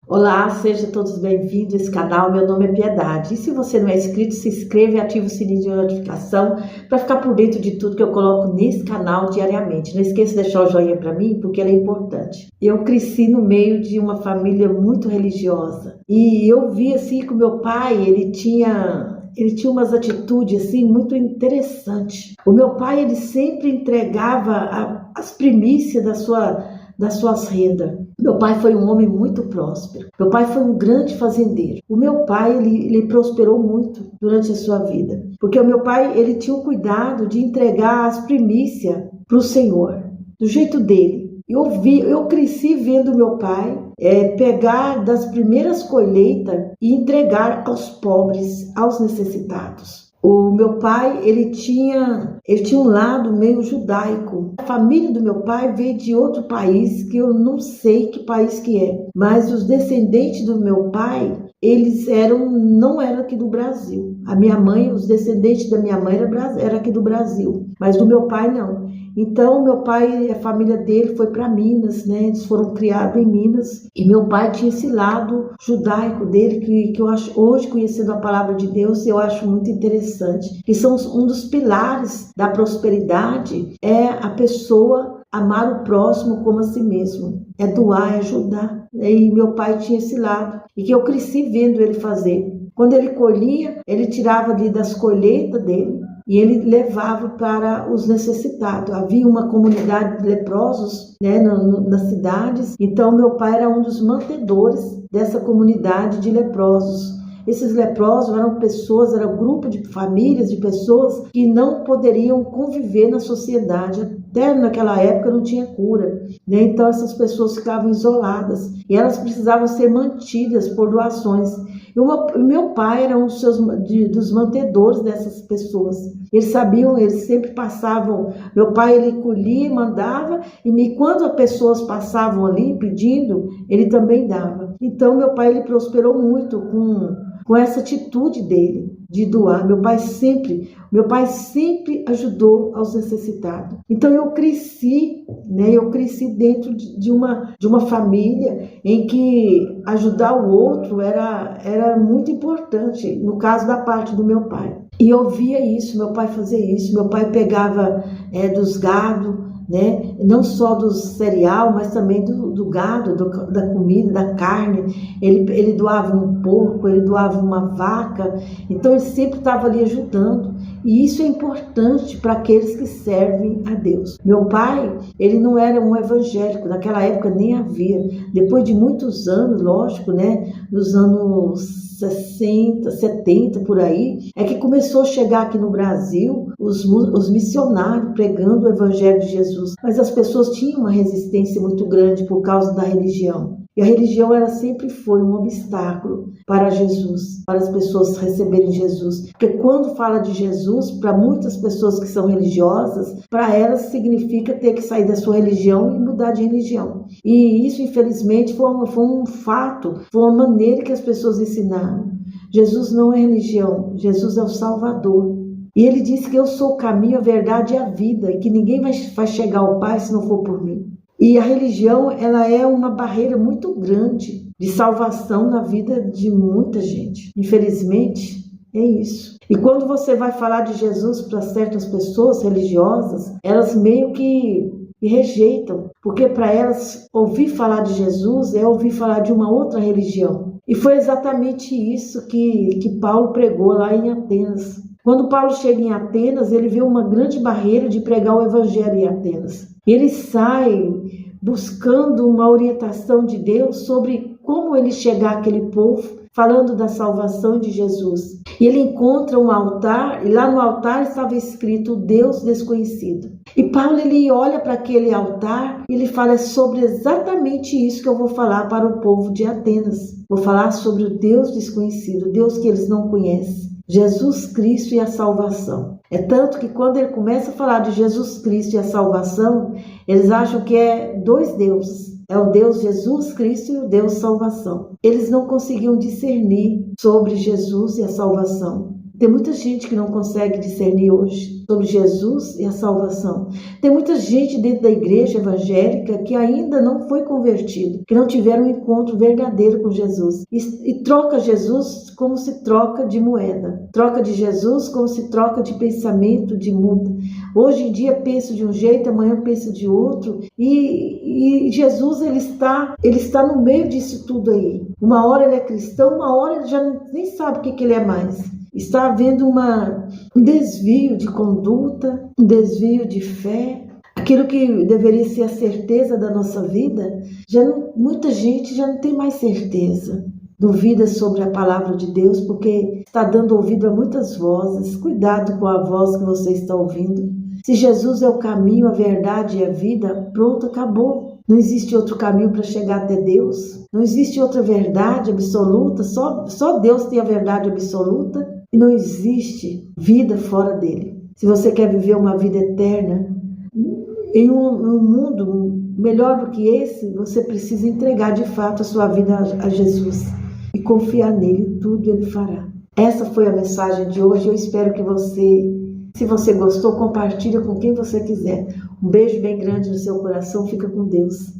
Olá, sejam todos bem-vindos a esse canal. Meu nome é Piedade. E se você não é inscrito, se inscreva e ative o sininho de notificação para ficar por dentro de tudo que eu coloco nesse canal diariamente. Não esqueça de deixar o joinha para mim, porque ele é importante. Eu cresci no meio de uma família muito religiosa e eu vi assim que o meu pai, ele tinha umas atitudes assim muito interessantes. O meu pai, ele sempre entregava as primícias das suas rendas. Meu pai foi um homem muito próspero. Meu pai foi um grande fazendeiro. O meu pai, ele prosperou muito durante a sua vida. Porque o meu pai, ele tinha o cuidado de entregar as primícias para o Senhor, do jeito dele. Eu cresci vendo meu pai pegar das primeiras colheitas e entregar aos pobres, aos necessitados. O meu pai, ele tinha um lado meio judaico. A família do meu pai veio de outro país, que eu não sei que país que é. Mas os descendentes do meu pai, eles não eram aqui do Brasil. A minha mãe, os descendentes da minha mãe eram aqui do Brasil. Mas do meu pai, não. Então, meu pai, a família dele foi para Minas, né? Eles foram criados em Minas. E meu pai tinha esse lado judaico dele, que eu acho, hoje, conhecendo a palavra de Deus, eu acho muito interessante. Que são um dos pilares da prosperidade, é a pessoa amar o próximo como a si mesmo. É doar, é ajudar. E meu pai tinha esse lado. E que eu cresci vendo ele fazer. Quando ele colhia, ele tirava ali das colheitas dele e ele levava para os necessitados. Havia uma comunidade de leprosos, né, nas cidades. Então, meu pai era um dos mantedores dessa comunidade de leprosos. Esses leprosos eram um grupo de famílias, de pessoas que não poderiam conviver na sociedade. Até naquela época não tinha cura, né? Então essas pessoas ficavam isoladas e elas precisavam ser mantidas por doações. E meu pai era um dos mantedores dessas pessoas. Eles sabiam, eles sempre passavam. Meu pai, ele colhia, mandava, e quando as pessoas passavam ali pedindo, ele também dava. Então meu pai, ele prosperou muito com essa atitude dele de doar. Meu pai sempre ajudou aos necessitados. Então eu cresci, né? Eu cresci dentro de uma família em que ajudar o outro era muito importante, no caso da parte do meu pai. E eu via isso, meu pai fazia isso. Meu pai pegava dos gado, né? Não só do cereal, mas também do gado, da comida, da carne. Ele doava um porco, ele doava uma vaca. Então ele sempre estava ali ajudando. E isso é importante para aqueles que servem a Deus. Meu pai, ele não era um evangélico, naquela época nem havia. Depois de muitos anos, lógico, né? Nos anos 60, 70, por aí, é que começou a chegar aqui no Brasil os missionários pregando o Evangelho de Jesus. Mas as pessoas tinham uma resistência muito grande por causa da religião. E a religião, ela sempre foi um obstáculo para Jesus, para as pessoas receberem Jesus. Porque quando fala de Jesus, para muitas pessoas que são religiosas, para elas significa ter que sair da sua religião e mudar de religião. E isso, infelizmente, foi um fato, foi uma maneira que as pessoas ensinaram. Jesus não é religião, Jesus é o Salvador. E ele disse que eu sou o caminho, a verdade e a vida, e que ninguém vai chegar ao Pai se não for por mim. E a religião, ela é uma barreira muito grande de salvação na vida de muita gente. Infelizmente, é isso. E quando você vai falar de Jesus para certas pessoas religiosas, elas meio que rejeitam, porque para elas ouvir falar de Jesus é ouvir falar de uma outra religião. E foi exatamente isso que Paulo pregou lá em Atenas. Quando Paulo chega em Atenas, ele vê uma grande barreira de pregar o evangelho em Atenas. Ele sai buscando uma orientação de Deus sobre como ele chegar àquele povo, falando da salvação de Jesus. E ele encontra um altar, e lá no altar estava escrito Deus desconhecido. E Paulo, ele olha para aquele altar e ele fala sobre exatamente isso que eu vou falar para o povo de Atenas. Vou falar sobre o Deus desconhecido, o Deus que eles não conhecem. Jesus Cristo e a salvação. É tanto que quando ele começa a falar de Jesus Cristo e a salvação, eles acham que é dois deuses. É o Deus Jesus Cristo e o Deus salvação. Eles não conseguiam discernir sobre Jesus e a salvação. Tem muita gente que não consegue discernir hoje sobre Jesus e a salvação. Tem muita gente dentro da igreja evangélica que ainda não foi convertido, que não tiveram um encontro verdadeiro com Jesus. E troca Jesus como se troca de moeda. Troca de Jesus como se troca de pensamento, de muda. Hoje em dia penso de um jeito, amanhã penso de outro. E Jesus ele está no meio disso tudo aí. Uma hora ele é cristão, uma hora ele já nem sabe o que ele é mais. Está havendo um desvio de conduta, um desvio de fé. Aquilo que deveria ser a certeza da nossa vida, muita gente já não tem mais certeza. Duvida sobre a palavra de Deus porque está dando ouvido a muitas vozes. Cuidado com a voz que você está ouvindo. Se Jesus é o caminho, a verdade e a vida, pronto, acabou. Não existe outro caminho para chegar até Deus. Não existe outra verdade absoluta. Só Deus tem a verdade absoluta. E não existe vida fora dele. Se você quer viver uma vida eterna, em um mundo melhor do que esse, você precisa entregar de fato a sua vida a Jesus e confiar nele, tudo ele fará. Essa foi a mensagem de hoje. Eu espero que se você gostou, compartilhe com quem você quiser. Um beijo bem grande no seu coração. Fica com Deus.